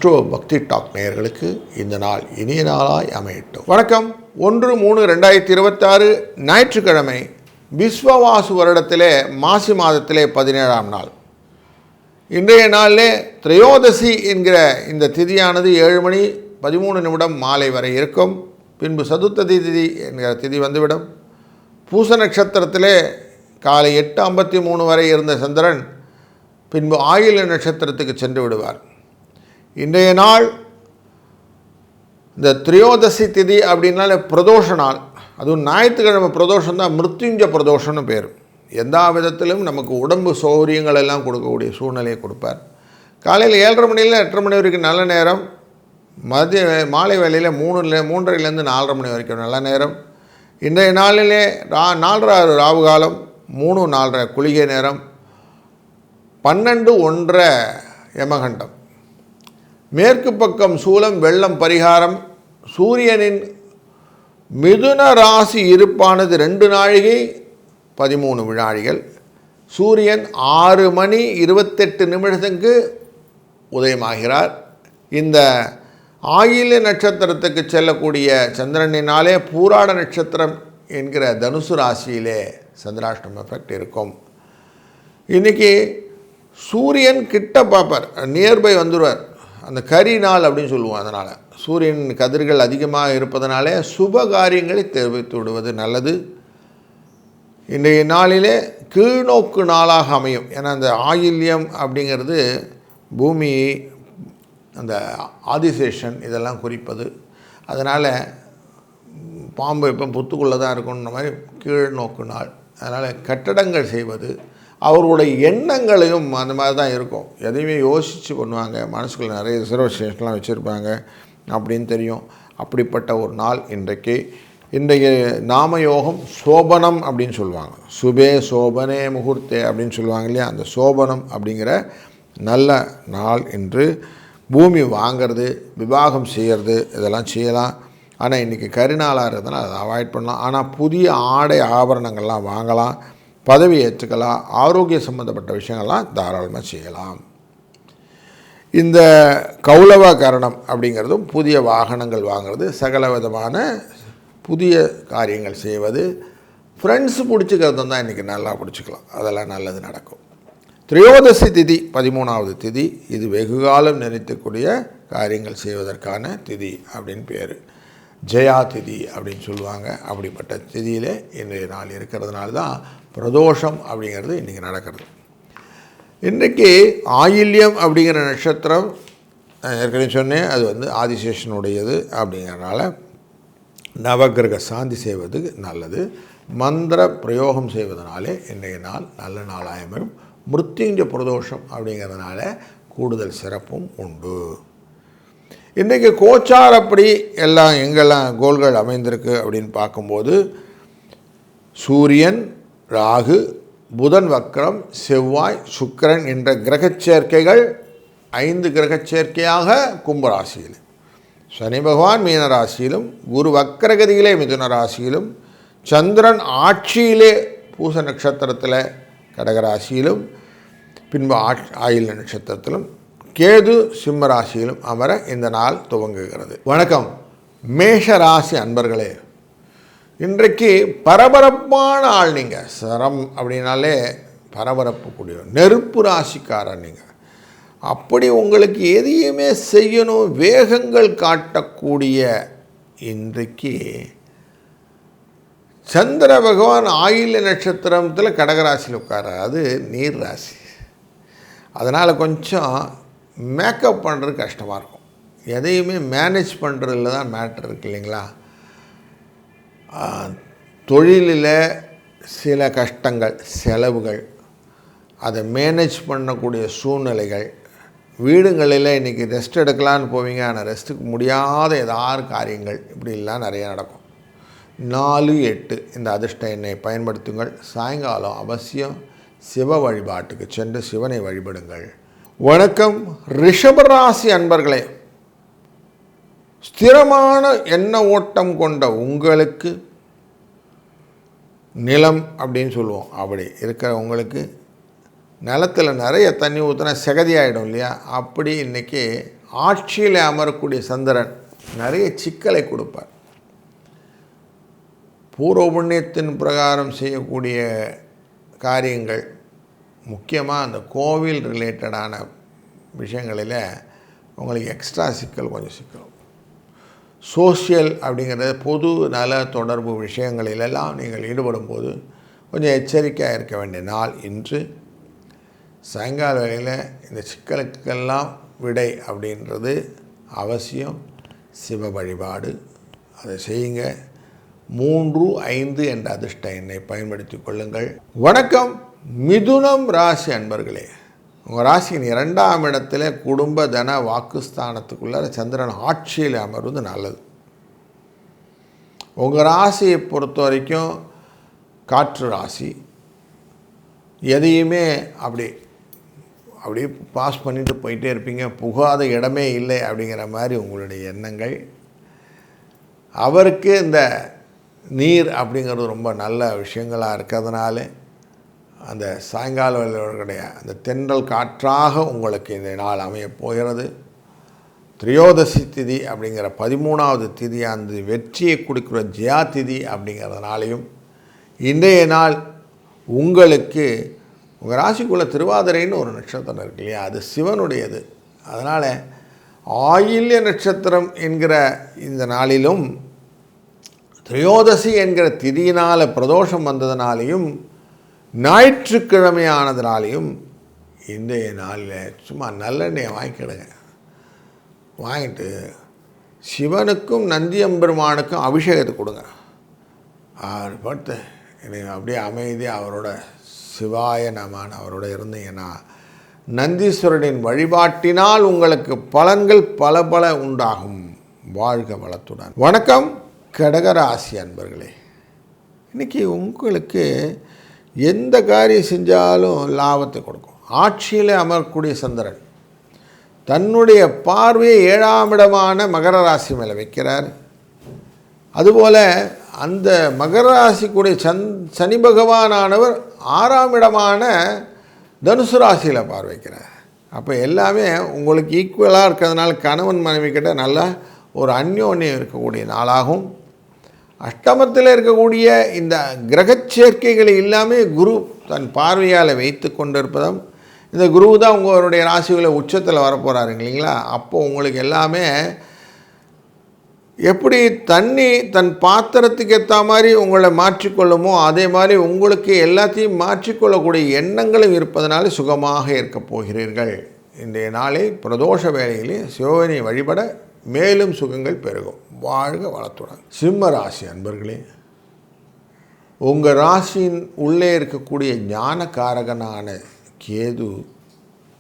Astro பக்தி talk நேயர்களுக்கு இந்த நாள் இனிய நாளாய் அமையட்டும். வணக்கம். 1/3/2026 ஞாயிற்றுக்கிழமை, விஸ்வவாசு வருடத்திலே மாசி மாதத்திலே 17ஆம் நாள். இன்றைய நாளிலே திரையோதசி என்கிற இந்த திதியானது 7:13 மாலை வரை இருக்கும். பின்பு சதுர்த்ததி திதி என்கிற திதி வந்துவிடும். பூச நட்சத்திரத்திலே காலை 8:53 வரை இருந்த சந்திரன் பின்பு ஆயில்ய நட்சத்திரத்துக்கு சென்று விடுவார். இன்றைய நாள் இந்த திரையோதசி திதி அப்படின்னாலே பிரதோஷ நாள். அதுவும் ஞாயிற்றுக்கிழமை பிரதோஷம் தான் மிருத்யுஞ்ச பிரதோஷம்னு பேர். எந்த விதத்திலும் நமக்கு உடம்பு சௌகரியங்கள் எல்லாம் கொடுக்கக்கூடிய சூழ்நிலையை கொடுப்பார். காலையில் 7:30 மணியில் 8:30 மணி வரைக்கும் நல்ல நேரம். மாலை வேளையில் 3:30லேருந்து 4:30 மணி வரைக்கும் நல்ல நேரம். இன்றைய நாளிலே 4:30 ராவு காலம், 3:04 குளிகை நேரம், 12:01 யமகண்டம். மேற்கு பக்கம் சூலம், வெள்ளம் பரிகாரம். சூரியனின் மிதுன ராசி இருப்பானது 2 நாழிகை 13 வினாடிகள். சூரியன் 6:28 உதயமாகிறார். இந்த ஆயில்ய நட்சத்திரத்துக்கு செல்லக்கூடிய சந்திரனினாலே பூராட நட்சத்திரம் என்கிற தனுசு ராசியிலே சந்திராஷ்டம எஃபெக்ட் இருக்கும். இன்றைக்கி சூரியன் கிட்ட பார்ப்பார், நியர்பை வந்துடுவார். அந்த கரி நாள் அப்படின்னு சொல்லுவோம். அதனால் சூரியன் கதிர்கள் அதிகமாக இருப்பதனாலே சுப காரியங்களை தெரிவித்து விடுவது நல்லது. இன்றைய நாளிலே கீழ்நோக்கு நாளாக அமையும். ஏன்னா அந்த ஆயில்யம் அப்படிங்கிறது பூமி, அந்த ஆதிசேஷன் இதெல்லாம் குறிப்பது. அதனால் பாம்பு இப்போ புத்துக்குள்ளே தான் இருக்கணுன்ற மாதிரி கீழ்நோக்கு நாள். அதனால் கட்டடங்கள் செய்வது, அவர்களுடைய எண்ணங்களையும் அந்த மாதிரி தான் இருக்கும். எதையுமே யோசித்து பண்ணுவாங்க. மனசுக்குள்ள நிறைய ரிசர்வேஷன்ஸ்லாம் வச்சுருப்பாங்க அப்படின்னு தெரியும். அப்படிப்பட்ட ஒரு நாள் இன்றைக்கு. இன்றைய நாமயோகம் சோபனம் அப்படின்னு சொல்லுவாங்க. சுபே சோபனே முகூர்த்தே அப்படின்னு சொல்லுவாங்க இல்லையா? அந்த சோபனம் அப்படிங்கிற நல்ல நாள் என்று பூமி வாங்கிறது, விவாகம் செய்கிறது இதெல்லாம் செய்யலாம். ஆனால் இன்றைக்கி கரிநாளாக இருக்கிறதுனால அதை அவாய்ட் பண்ணலாம். ஆனால் புதிய ஆடை ஆபரணங்கள்லாம் வாங்கலாம், பதவி ஏற்றுக்கலாம், ஆரோக்கிய சம்மந்தப்பட்ட விஷயங்கள்லாம் தாராளமாக செய்யலாம். இந்த கௌளவ கரணம் அப்படிங்கிறதும் புதிய வாகனங்கள் வாங்கிறது, சகல விதமான புதிய காரியங்கள் செய்வது, ஃப்ரெண்ட்ஸு பிடிச்சிக்கிறது தான் இன்றைக்கி நல்லா பிடிச்சிக்கலாம். அதெல்லாம் நல்லது நடக்கும். திரையோதசி திதி 13வது திதி. இது வெகுகாலம் நினைக்கக்கூடிய காரியங்கள் செய்வதற்கான திதி அப்படின்னு பேர். ஜெயா திதி அப்படின்னு சொல்லுவாங்க. அப்படிப்பட்ட திதியிலே இன்றைய நாள் இருக்கிறதுனால தான் பிரதோஷம் அப்படிங்கிறது இன்றைக்கி நடக்கிறது. இன்றைக்கி ஆயில்யம் அப்படிங்கிற நட்சத்திரம் ஏற்கனவே சொன்னேன், அது ஆதிசேஷனுடையது. அப்படிங்கிறனால நவகிரக சாந்தி செய்வது நல்லது. மந்திர பிரயோகம் செய்வதனாலே இன்றைய நாள் நல்ல நாளாயமும். மிருத்யுஞ்ச பிரதோஷம் அப்படிங்கிறதுனால கூடுதல் சிறப்பும் உண்டு. இன்றைக்கி கோச்சாரப்படி எல்லாம் எங்கெல்லாம் கோள்கள் அமைந்திருக்கு அப்படின்னு பார்க்கும்போது சூரியன், ராகு, புதன் வக்ரம், செவ்வாய், சுக்கிரன் என்ற கிரகச் சேர்க்கைகள் 5 கிரகச் சேர்க்கையாக கும்பராசியில், சனி பகவான் மீன ராசியிலும், குரு வக்கரகதியிலே மிதுன ராசியிலும், சந்திரன் ஆட்சியிலே பூச நட்சத்திரத்தில் கடகராசியிலும், பின்பு ஆயில்ய நட்சத்திரத்திலும், கேது சிம்ம ராசியிலும் அமர இந்த நாள் துவங்குகிறது. வணக்கம் மேஷ ராசி அன்பர்களே. இன்றைக்கு பரபரப்பான ஆள் நீங்கள். சரம் அப்படின்னாலே பரபரப்பு கூடிய நெருப்பு ராசிக்காரன் நீங்கள். அப்படி உங்களுக்கு எதையுமே செய்யணும் வேகங்கள் காட்டக்கூடிய இன்றைக்கு சந்திர பகவான் ஆயில்ய நட்சத்திரத்தில் கடகராசியில் உட்கார்றார். அது நீர் ராசி. அதனால் கொஞ்சம் மேக்கப் பண்ணுறது கஷ்டமாக இருக்கும். எதையுமே மேனேஜ் பண்ணுறதுல தான் மேட்டர் இருக்குது இல்லைங்களா? தொழிலில் சில கஷ்டங்கள், செலவுகள், அதை மேனேஜ் பண்ணக்கூடிய சூழ்நிலைகள். வீடுகளில் இன்றைக்கி ரெஸ்ட் எடுக்கலான்னு போவீங்க, ஆனால் ரெஸ்ட்டுக்கு முடியாத ஏதாவது காரியங்கள் இப்படிலாம் நிறைய நடக்கும். 4-8 இந்த அதிர்ஷ்ட எண்ணை பயன்படுத்துங்கள். சாயங்காலம் அவசியம் சிவ வழிபாட்டுக்கு சென்று சிவனை வழிபடுங்கள். வணக்கம் ரிஷபராசி அன்பர்களே. ஸ்திரமான எண்ண ஓட்டம் கொண்ட உங்களுக்கு, நிலம் அப்படின்னு சொல்லுவோம், அப்படி இருக்கிற உங்களுக்கு நிலத்தில் நிறைய தண்ணி ஊற்றினா செகதி ஆகிடும் இல்லையா? அப்படி இன்றைக்கி ஆட்சியில் அமரக்கூடிய சந்திரன் நிறைய சிக்கலை கொடுப்பார். பூர்வ புண்ணியத்தின் பிரகாரம் செய்யக்கூடிய காரியங்கள், முக்கியமாக அந்த கோவில் ரிலேட்டடான விஷயங்களில் உங்களுக்கு எக்ஸ்ட்ரா சிக்கல், கொஞ்சம் சிக்கல். சோஷியல் அப்படிங்கிறது பொது நல தொடர்பு விஷயங்களிலெல்லாம் நீங்கள் ஈடுபடும்போது கொஞ்சம் எச்சரிக்கையாக இருக்க வேண்டிய நாள் இன்று. சாயங்கால வேளையில் இந்த சிக்கலுக்கெல்லாம் விடை அப்படின்றது அவசியம். சிவ வழிபாடு அதை செய்யுங்க. 3, 5 என்ற அதிர்ஷ்ட எண்ணை பயன்படுத்தி கொள்ளுங்கள். வணக்கம் மிதுனம் ராசி அன்பர்களே. உங்கள் ராசியின் 2ஆம் இடத்துல குடும்ப தன வாக்குஸ்தானத்துக்குள்ள சந்திரன் ஆட்சியில் அமர்வது நல்லது. உங்கள் ராசியை பொறுத்த வரைக்கும் காற்று ராசி. எதையுமே அப்படியே பாஸ் பண்ணிட்டு போயிட்டே இருப்பீங்க. புகாத இடமே இல்லை அப்படிங்கிற மாதிரி உங்களுடைய எண்ணங்கள். அவருக்கு இந்த நீர் அப்படிங்கிறது ரொம்ப நல்ல விஷயங்களாக இருக்கிறதுனால அந்த சாயங்கால வேளையுடைய அந்த தென்றல் காற்றாக உங்களுக்கு இந்த நாள் அமையப் போகிறது. திரியோதசி திதி அப்படிங்கிற 13வது திதி அந்த வெற்றியை கொடுக்குற ஜெயா திதி அப்படிங்கிறதுனாலையும் இன்றைய நாள் உங்களுக்கு உங்கள் ராசிக்குள்ளே திருவாதிரைன்னு ஒரு நட்சத்திரம் இருக்கு இல்லையா, அது சிவனுடையது. அதனால் ஆயில்ய நட்சத்திரம் என்கிற இந்த நாளிலும் திரியோதசி என்கிற திதியினால் பிரதோஷம் வந்ததுனாலையும் ஞாயிற்றுக்கிழமையானதுனாலையும் இன்றைய நாளில் சும்மா நல்லெண்ணெயை வாங்கிக்கிடுங்க. வாங்கிட்டு சிவனுக்கும் நந்தியம்பெருமானுக்கும் அபிஷேகத்தை கொடுங்க. அவர் பார்த்து எனக்கு அப்படியே அமைதியாக அவரோட சிவாய நமான அவரோட இருந்தீங்கன்னா நந்தீஸ்வரனின் வழிபாட்டினால் உங்களுக்கு பலன்கள் பல உண்டாகும். வாழ்க வளத்துடன். வணக்கம் கடகராசி அன்பர்களே. இன்றைக்கி உங்களுக்கு எந்த காரியம் செஞ்சாலும் லாபத்தை கொடுக்கும். ஆட்சியில் அமரக்கூடிய சந்திரன் தன்னுடைய பார்வையை 7ஆம் இடமான மகர ராசி மேலே வைக்கிறார். அதுபோல் அந்த மகர ராசிக்குடைய சனி பகவானானவர் 6ஆம் இடமான தனுசு ராசியில் பார்வைக்கிறார். அப்போ எல்லாமே உங்களுக்கு ஈக்குவலாக இருக்கிறதுனால கணவன் மனைவி கிட்ட நல்லா ஒரு அந்யோன்யம் இருக்கக்கூடிய நாளாகும். அஷ்டமத்தில் இருக்கக்கூடிய இந்த கிரகச் சேர்க்கைகளை எல்லாமே குரு தன் பார்வையால் வைத்து கொண்டிருப்பதும், இந்த குரு தான் உங்களுடைய ராசிகளை உச்சத்தில் வரப்போகிறாரு இல்லைங்களா. அப்போது உங்களுக்கு எல்லாமே எப்படி தண்ணி தன் பாத்திரத்துக்கு ஏற்ற மாதிரி உங்களை மாற்றிக்கொள்ளுமோ அதே மாதிரி உங்களுக்கு எல்லாத்தையும் மாற்றிக்கொள்ளக்கூடிய எண்ணங்களும் இருப்பதனால சுகமாக இருக்கப் போகிறீர்கள். இன்றைய நாளில் பிரதோஷ வேளையிலே சிவனை வழிபட மேலும் சுகங்கள் பெருகும். வாழ்க வளத்துடன். சிம்ம ராசி அன்பர்களே, உங்கள் ராசியின் உள்ளே இருக்கக்கூடிய ஞானகாரகனான கேது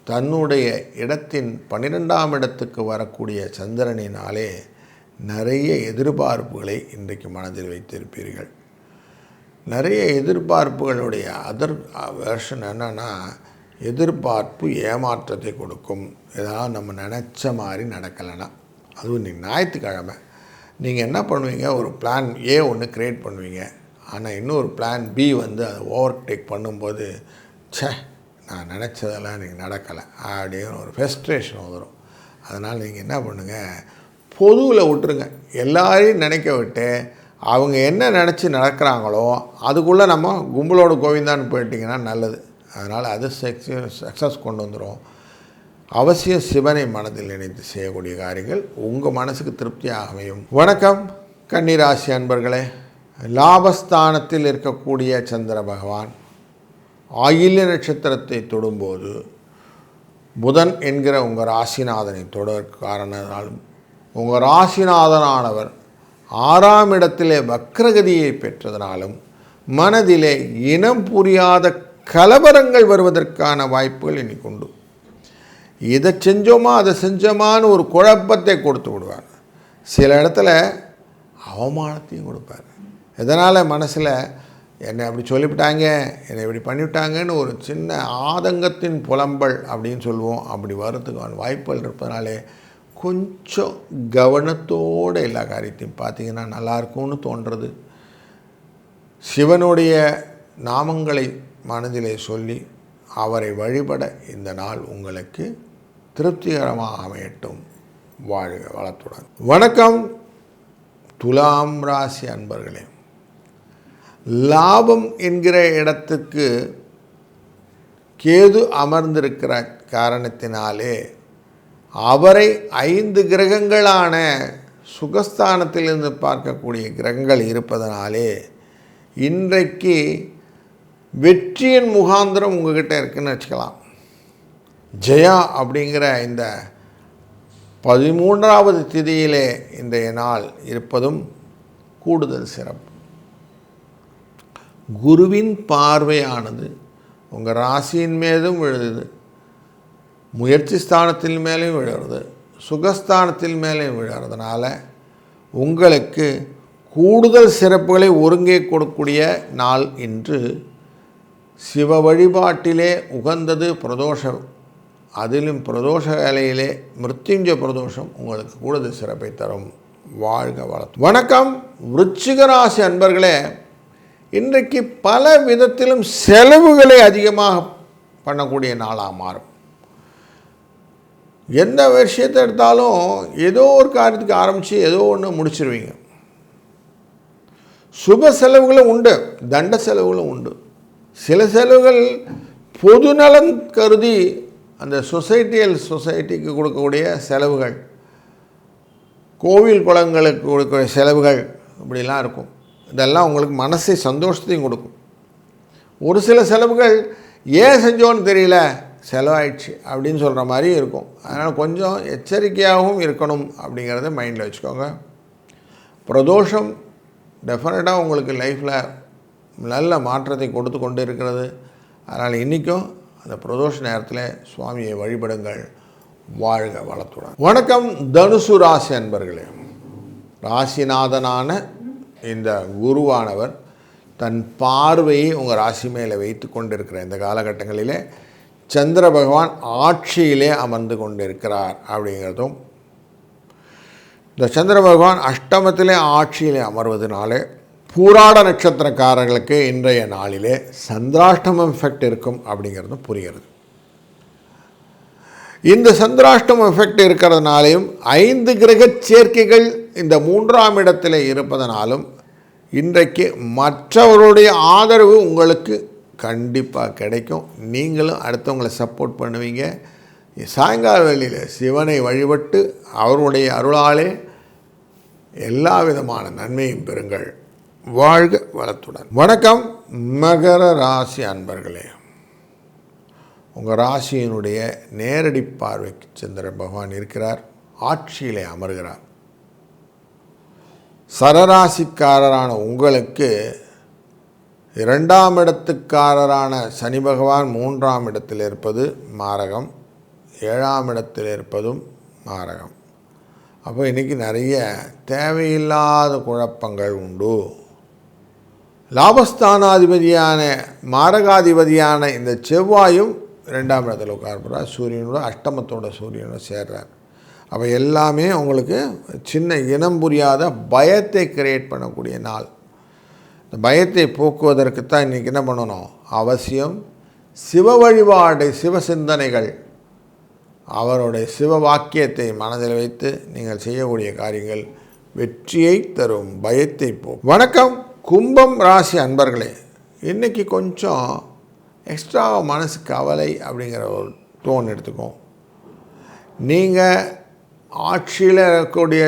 தன்னுடைய இடத்தின் 12ஆம் இடத்துக்கு வரக்கூடிய சந்திரனினாலே நிறைய எதிர்பார்ப்புகளை இன்றைக்கு மனதில் வைத்திருப்பீர்கள். நிறைய எதிர்பார்ப்புகளுடைய வெர்ஷன் என்னென்னா, எதிர்பார்ப்பு ஏமாற்றத்தை கொடுக்கும். ஏதாவது நம்ம நினச்ச மாதிரி நடக்கலைன்னா, அதுவும் இன்றைக்கி ஞாயிற்றுக்கிழமை நீங்கள் என்ன பண்ணுவீங்க, ஒரு பிளான் ஏ ஒன்று க்ரியேட் பண்ணுவீங்க. ஆனால் இன்னொரு பிளான் பி அதை ஓவர்டேக் பண்ணும்போது நான் நினச்சதெல்லாம் இன்றைக்கி நடக்கலை அப்படின்னு ஒரு ஃப்ரஸ்ட்ரேஷன் வந்துடும். அதனால் நீங்கள் என்ன பண்ணுங்கள், பொதுவில் விட்டுருங்க. எல்லாரையும் நினைக்க விட்டு அவங்க என்ன நினச்சி நடக்கிறாங்களோ அதுக்குள்ளே நம்ம கும்பலோட கோவிந்தான்னு போயிட்டிங்கன்னா நல்லது. அதனால் அது சக்ஸஸ் கொண்டு வந்துடும். அவசியம் சிவனை மனதில் நினைத்து செய்யக்கூடிய காரியங்கள் உங்கள் மனசுக்கு திருப்தியாக அமையும். வணக்கம் கன்னிராசி அன்பர்களே. லாபஸ்தானத்தில் இருக்கக்கூடிய சந்திர பகவான் ஆயில்ய நட்சத்திரத்தை தொடும்போது புதன் என்கிற உங்கள் ராசிநாதனை தொடர் காரணத்தாலும் உங்கள் ராசிநாதனானவர் 6ஆம் இடத்திலே வக்ரகதியை பெற்றதனாலும் மனதிலே இனம் புரியாத கலவரங்கள் வருவதற்கான வாய்ப்புகள் இன்னைக்கு உண்டு. இதை செஞ்சோமா அதை செஞ்சோமான்னு ஒரு குழப்பத்தை கொடுத்து விடுவார். சில இடத்துல அவமானத்தையும் கொடுப்பார். இதனால் மனசில் என்னை அப்படி சொல்லிவிட்டாங்க, என்னை இப்படி பண்ணிவிட்டாங்கன்னு ஒரு சின்ன ஆதங்கத்தின் புலம்பல் அப்படின்னு சொல்லுவோம். அப்படி வர்றதுக்கான வாய்ப்புகள் இருப்பதனாலே கொஞ்சம் கவனத்தோடு எல்லா காரியத்தையும் பார்த்தீங்கன்னா நல்லாயிருக்கும்னு தோன்றுறது. சிவனுடைய நாமங்களை மனதிலே சொல்லி அவரை வழிபட இந்த நாள் உங்களுக்கு திருப்திகரமாக அமையட்டும். வாழ்க வளத்துடன். வணக்கம் துலாம் ராசி அன்பர்களே. லாபம் என்கிற இடத்துக்கு கேது அமர்ந்திருக்கிற காரணத்தினாலே அவரை 5 கிரகங்களான சுகஸ்தானத்திலிருந்து பார்க்கக்கூடிய கிரகங்கள் இருப்பதனாலே இன்றைக்கு வெற்றியின் முகாந்திரம் உங்ககிட்ட இருக்குன்னு வச்சுக்கலாம். ஜெயா அப்படிங்கிற இந்த 13வது திதியிலே இன்றைய நாள் இருப்பதும் கூடுதல் சிறப்பு. குருவின் பார்வையானது உங்கள் ராசியின் மீதும் விழுது, முயற்சி ஸ்தானத்தின் மேலேயும் விழுறது, சுகஸ்தானத்தின் மேலேயும் விழுறதுனால உங்களுக்கு கூடுதல் சிறப்புகளை ஒருங்கே கொடுக்கக்கூடிய நாள் இன்று. சிவ வழிபாட்டிலே உகந்தது பிரதோஷம். அதிலும் பிரதோஷ வேலையிலே மிருத்யுஞ்சய பிரதோஷம் உங்களுக்கு கூடுதல் சிறப்பை தரும். வாழ்க வளம். வணக்கம் விருச்சிக ராசி அன்பர்களே. இன்றைக்கு பல விதத்திலும் செலவுகளை அதிகமாக பண்ணக்கூடிய நாளாக மாறும். எந்த விஷயத்தை எடுத்தாலும் ஏதோ ஒரு காரியத்துக்கு ஆரம்பித்து ஏதோ ஒன்று முடிச்சிருவீங்க. சுப செலவுகளும் உண்டு, தண்ட செலவுகளும் உண்டு. சில செலவுகள் பொதுநலன் கருதி அந்த சொசைட்டிக்கு கொடுக்கக்கூடிய செலவுகள், கோவில் குளங்களுக்கு கொடுக்கக்கூடிய செலவுகள் இப்படிலாம் இருக்கும். இதெல்லாம் உங்களுக்கு மனசை சந்தோஷத்தையும் கொடுக்கும். ஒரு சில செலவுகள் ஏன் செஞ்சோன்னு தெரியல, செலவாயிடுச்சு அப்படின்னு சொல்கிற மாதிரி இருக்கும். அதனால் கொஞ்சம் எச்சரிக்கையாகவும் இருக்கணும் அப்படிங்கிறத மைண்டில் வச்சுக்கோங்க. பிரதோஷம் டெஃபினட்டாக உங்களுக்கு லைஃப்பில் நல்ல மாற்றத்தை கொடுத்து கொண்டு இருக்கிறது. அதனால் இன்றைக்கும் அந்த பிரதோஷ நேரத்தில் சுவாமியை வழிபடுங்கள். வாழ்க வளத்துடன். வணக்கம் தனுசு ராசி அன்பர்களே. ராசிநாதனான இந்த குருவானவர் தன் பார்வையை உங்கள் ராசி மேலே வைத்து கொண்டிருக்கிற இந்த காலகட்டங்களிலே சந்திர பகவான் ஆட்சியிலே அமர்ந்து கொண்டிருக்கிறார் அப்படிங்கிறதும், இந்த சந்திர பகவான் அஷ்டமத்திலே ஆட்சியிலே அமர்வதனாலே பூராட நட்சத்திரக்காரர்களுக்கு இன்றைய நாளிலே சந்திராஷ்டமம் எஃபெக்ட் இருக்கும் அப்படிங்கிறதும் புரிகிறது. இந்த சந்திராஷ்டமம் எஃபெக்ட் இருக்கிறதுனாலையும் 5 கிரக சேர்க்கைகள் இந்த 3ஆம் இடத்தில் இருப்பதனாலும் இன்றைக்கு மற்றவருடைய ஆதரவு உங்களுக்கு கண்டிப்பாக கிடைக்கும். நீங்களும் அடுத்தவங்களை சப்போர்ட் பண்ணுவீங்க. சாயங்கால வேளையில் சிவனை வழிபட்டு அவருடைய அருளாலே எல்லா விதமான நன்மையும் பெறுங்கள். வாழ்க வளத்துடன். வணக்கம் மகர ராசி அன்பர்களே. உங்கள் ராசியினுடைய நேரடி பார்வைக்கு சந்திர பகவான் இருக்கிறார், ஆட்சியிலே அமர்கிறார். சரராசிக்காரரான உங்களுக்கு 2ஆம் இடத்துக்காரரான சனி பகவான் 3ஆம் இடத்தில் இருப்பது மாரகம், 7ஆம் இடத்தில் இருப்பதும் மாரகம். அப்போ இன்றைக்கி நிறைய தேவையில்லாத குழப்பங்கள் உண்டு. லாபஸ்தானாதிபதியான மாரகாதிபதியான இந்த செவ்வாயும் 2ஆம் இடத்தில் உட்கார்றார், சூரியனோட அஷ்டமத்தோட சூரியனோட சேர்றார். அப்போ எல்லாமே உங்களுக்கு சின்ன இனம் புரியாத பயத்தை கிரியேட் பண்ணக்கூடிய நாள். இந்த பயத்தை போக்குவதற்கு தான் இன்றைக்கி என்ன பண்ணணும், அவசியம் சிவ வழிபாடு, சிவ சிந்தனைகள், அவருடைய சிவ வாக்கியத்தை மனதில் வைத்து நீங்கள் செய்யக்கூடிய காரியங்கள் வெற்றியை தரும், பயத்தை போக்கும். வணக்கம் கும்பம் ராசி அன்பர்களே. இன்றைக்கி கொஞ்சம் எக்ஸ்ட்ரா மனசு கவலை அப்படிங்கிற ஒரு டோன் எடுத்துக்கும். நீங்கள் ஆட்சியில் இருக்கக்கூடிய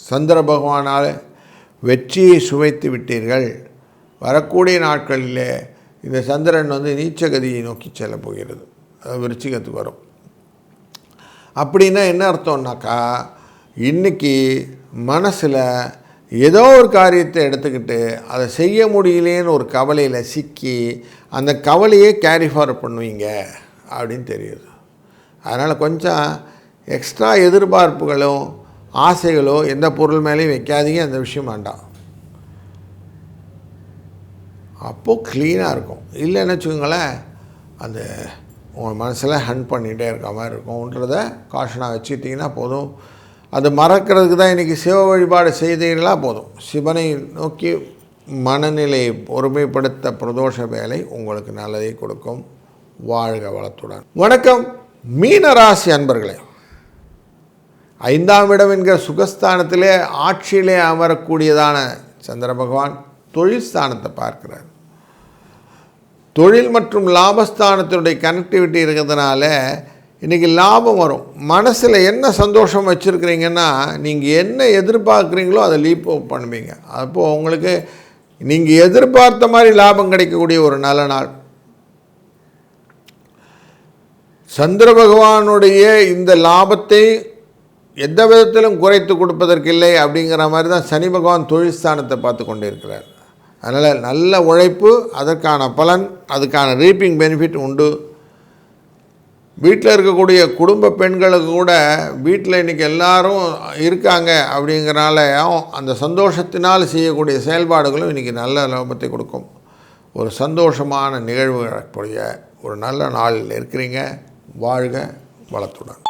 சந்திர பகவானால் வெற்றியை சுவைத்து விட்டீர்கள். வரக்கூடிய நாட்களில் இந்த சந்திரன் நீச்சகதியை நோக்கி செல்ல போகிறது, அது விருச்சிகத்துக்கு வரும். அப்படின்னா என்ன அர்த்தம்னாக்கா, இன்றைக்கி மனசில் ஏதோ ஒரு காரியத்தை எடுத்துக்கிட்டு அதை செய்ய முடியலேன்னு ஒரு கவலையில் சிக்கி அந்த கவலையே கேரி ஃபார்வர்ட் பண்ணுவீங்க அப்படின்னு தெரியுது. அதனால் கொஞ்சம் எக்ஸ்ட்ரா எதிர்பார்ப்புகளோ ஆசைகளோ எந்த பொருள் மேலேயும் வைக்காதீங்க. அந்த விஷயம் வேண்டாம். அப்போது க்ளீனாக இருக்கும். இல்லைன்னு வச்சுக்கோங்களேன், அந்த உங்கள் மனசில் ஹண்ட் பண்ணிகிட்டே இருக்க மாதிரி இருக்கும்ன்றதை காஷனாக வச்சுக்கிட்டிங்கன்னா போதும். அது மறக்கிறதுக்கு தான் இன்றைக்கி சிவ வழிபாடு செய்தீங்களா போதும். சிவனை நோக்கி மனநிலையை ஒருமைப்படுத்த பிரதோஷ வேலை உங்களுக்கு நல்லதை கொடுக்கும். வாழ்க வளத்துடன். வணக்கம் மீனராசி அன்பர்களே. 5ஆம் இடம் என்கிற சுகஸ்தானத்திலே ஆட்சியிலே அமரக்கூடியதான சந்திர பகவான் தொழில் ஸ்தானத்தை பார்க்கிறார். தொழில் மற்றும் லாபஸ்தானத்தினுடைய கனெக்டிவிட்டி இருக்கிறதுனால இன்றைக்கி லாபம் வரும். மனசில் என்ன சந்தோஷம் வச்சுருக்கிறீங்கன்னா நீங்கள் என்ன எதிர்பார்க்குறீங்களோ அதை லீப் பண்ணுவீங்க. அப்போது உங்களுக்கு நீங்கள் எதிர்பார்த்த மாதிரி லாபம் கிடைக்கக்கூடிய ஒரு நல்ல நாள். சந்திர பகவானுடைய இந்த லாபத்தை எந்த விதத்திலும் குறைத்து கொடுப்பதற்கில்லை அப்படிங்கிற மாதிரி தான் சனி பகவான் தொழில் ஸ்தானத்தை பார்த்து கொண்டு இருக்கிறார். அதனால் நல்ல உழைப்பு, அதற்கான பலன், அதுக்கான ரீப்பிங் பெனிஃபிட் உண்டு. வீட்டில் இருக்கக்கூடிய குடும்ப பெண்களுக்கு கூட வீட்டில் இன்றைக்கி எல்லாரும் இருக்காங்க அப்படிங்கிறனால அந்த சந்தோஷத்தினால் செய்யக்கூடிய செயல்பாடுகளும் இன்றைக்கி நல்ல லாபத்தை கொடுக்கும். ஒரு சந்தோஷமான நிகழ்வு நடக்கக்கூடிய ஒரு நல்ல நாளில் இருக்கிறீங்க. வாழ்க வளத்துடன்.